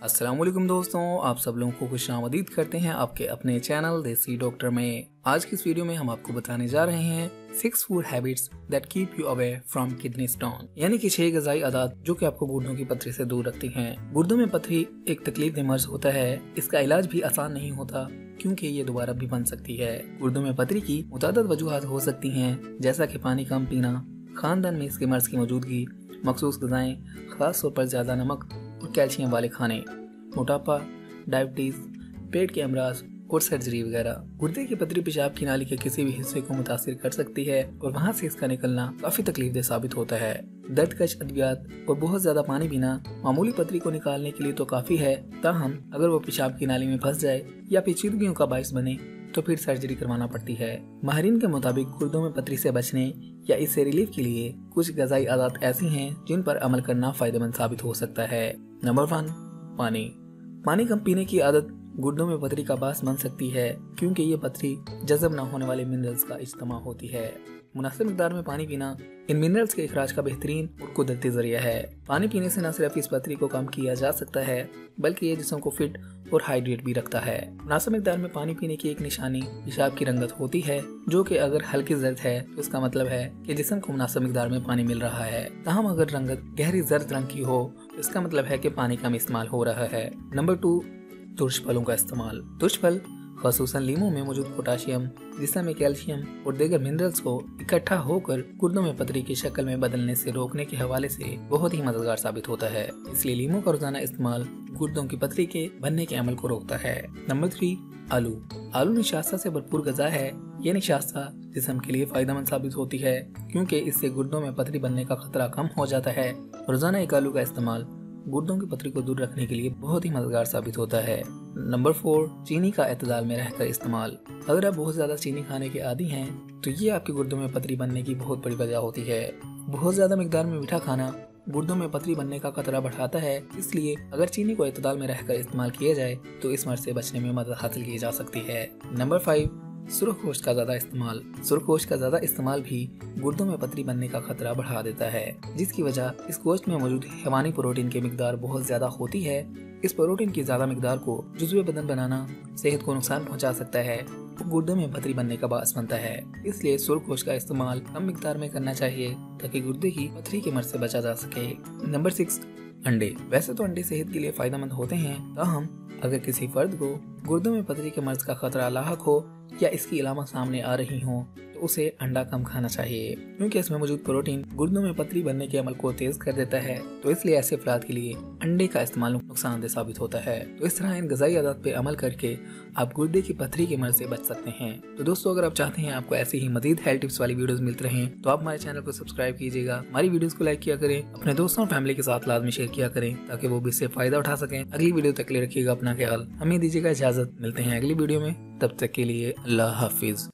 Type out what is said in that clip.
अस्सलाम वालेकुम दोस्तों, आप सब लोगों को खुशामदीद करते हैं आपके अपने चैनल देसी डॉक्टर में। आज की इस वीडियो में हम आपको बताने जा रहे हैं 6 food habits that keep you away from kidney stone, यानी कि 6 ग़िज़ाई आदत जो कि आपको गुर्दों की पथरी से दूर रखती हैं। गुर्दों में पथरी एक तकलीफदेह मर्ज होता है। इसका इलाज भी आसान नहीं होता क्योंकि ये दोबारा भी बन सकती है। गुर्दों में पथरी की मुतादद वजूहात हो सकती हैं, जैसा कि पानी कम पीना, खानदान में इसके मर्ज की मौजूदगी, मखसूस ग़िज़ाएं, खास तौर पर ज्यादा नमक और कैल्शियम वाले खाने, मोटापा, डायबिटीज, पेट के अमराज और सर्जरी वगैरह। गुर्दे की पथरी पेशाब की नाली के किसी भी हिस्से को मुतासिर कर सकती है और वहां से इसका निकलना काफी तकलीफदेह साबित होता है। दर्दकश अद्वियात और बहुत ज्यादा पानी पीना मामूली पथरी को निकालने के लिए तो काफी है, ताहम अगर वो पेशाब की नाली में फंस जाए या पेचीदगियों का बाइस बने तो फिर सर्जरी करवाना पड़ती है। माहिरीन के मुताबिक गुर्दों में पथरी से बचने या इससे रिलीफ के लिए कुछ ग़िज़ाई आदत ऐसी हैं जिन पर अमल करना फायदेमंद साबित हो सकता है। नंबर 1, पानी कम पीने की आदत गुर्दों में पथरी का बास बन सकती है क्योंकि ये पथरी जज़ब न होने वाले मिनरल्स का इज्तिमा होती है। मुनासिब मिकदार में पानी पीना इन मिनरल्स के इखराज का बेहतरीन और कुदरती जरिया है। पानी पीने से न सिर्फ इस पथरी को कम किया जा सकता है बल्कि ये जिस्म को फिट और हाइड्रेट भी रखता है। मुनासिब मिकदार में पानी पीने की एक निशानी पेशाब की रंगत होती है, जो कि अगर हल्की जर्द है तो इसका मतलब है कि जिस्म को मुनासिब मिकदार में पानी मिल रहा है। ताहम अगर रंगत गहरी जर्द रंग की हो तो इसका मतलब है कि पानी कम इस्तेमाल हो रहा है। नंबर 2, तुर्श फलों का इस्तेमाल। तुर्श फल ख़ुसूसन लीमू में मौजूद पोटाशियम, जिस्म में कैल्शियम और दीगर मिनरल्स को इकट्ठा होकर गुर्दों में पथरी की शक्ल में बदलने से रोकने के हवाले से बहुत ही मददगार साबित होता है। इसलिए लीमू का रोजाना इस्तेमाल गुर्दों की पथरी के बनने के अमल को रोकता है। नंबर 3, आलू निशास्ता से भरपूर ग़िज़ा है। ये निशास्ता जिस्म के लिए फायदेमंद साबित होती है क्योंकि इससे गुर्दों में पथरी बनने का खतरा कम हो जाता है। रोजाना एक आलू का इस्तेमाल गुर्दों की पथरी को दूर रखने के लिए बहुत ही मददगार साबित होता है। नंबर 4, चीनी का एतदाल में रहकर इस्तेमाल। अगर आप बहुत ज्यादा चीनी खाने के आदी हैं तो ये आपके गुर्दों में पथरी बनने की बहुत बड़ी वजह होती है। बहुत ज्यादा मिकदार में मीठा खाना गुर्दों में पथरी बनने का खतरा बढ़ाता है, इसलिए अगर चीनी को एतदाल में रहकर इस्तेमाल किया जाए तो इस मर्ज से बचने में मदद हासिल की जा सकती है। नंबर 5, सुर्ख गोश्त का ज्यादा इस्तेमाल। सुर्ख गोश्त का ज्यादा इस्तेमाल भी गुर्दों में पथरी बनने का खतरा बढ़ा देता है, जिसकी वजह इस गोश्त में मौजूद हैवानी प्रोटीन की मिकदार बहुत ज्यादा होती है। इस प्रोटीन की ज्यादा मिकदार को जुज़्वे बदन बनाना सेहत को नुकसान पहुंचा सकता है और गुर्दों में पथरी बनने का बास बनता है। इसलिए सुर्ख गोश्त का इस्तेमाल कम मिकदार में करना चाहिए ताकि गुर्दे की पथरी के मर्ज से बचा जा सके। नंबर 6, अंडे। वैसे तो अंडे सेहत के लिए फायदेमंद होते हैं, ताहम अगर किसी फर्द को गुर्दों में पथरी के मर्ज का खतरा लाहक हो या इसकी अलामत सामने आ रही हो तो उसे अंडा कम खाना चाहिए क्योंकि इसमें मौजूद प्रोटीन गुर्दों में पथरी बनने के अमल को तेज कर देता है। तो इसलिए ऐसे अफराद के लिए अंडे का इस्तेमाल नुकसानदेह साबित होता है। तो इस तरह इन ग़िज़ाई आदत पे अमल करके आप गुर्दे की पथरी के मर्ज से बच सकते हैं। तो दोस्तों, अगर आप चाहते हैं आपको ऐसी ही मज़ीद हेल्थ टिप्स वाली वीडियोस मिलती रहें तो आप हमारे चैनल को सब्सक्राइब कीजिएगा, हमारी वीडियोस को लाइक किया करें, अपने दोस्तों और फैमिली के साथ लाजमी शेयर किया करें ताकि वो भी इससे फायदा उठा सकें। अगली वीडियो तक के लिए रखिएगा अपना ख्याल। हमें दीजिएगा इजाजत, मिलते हैं अगली वीडियो में, तब तक के लिए अल्लाह हाफिज।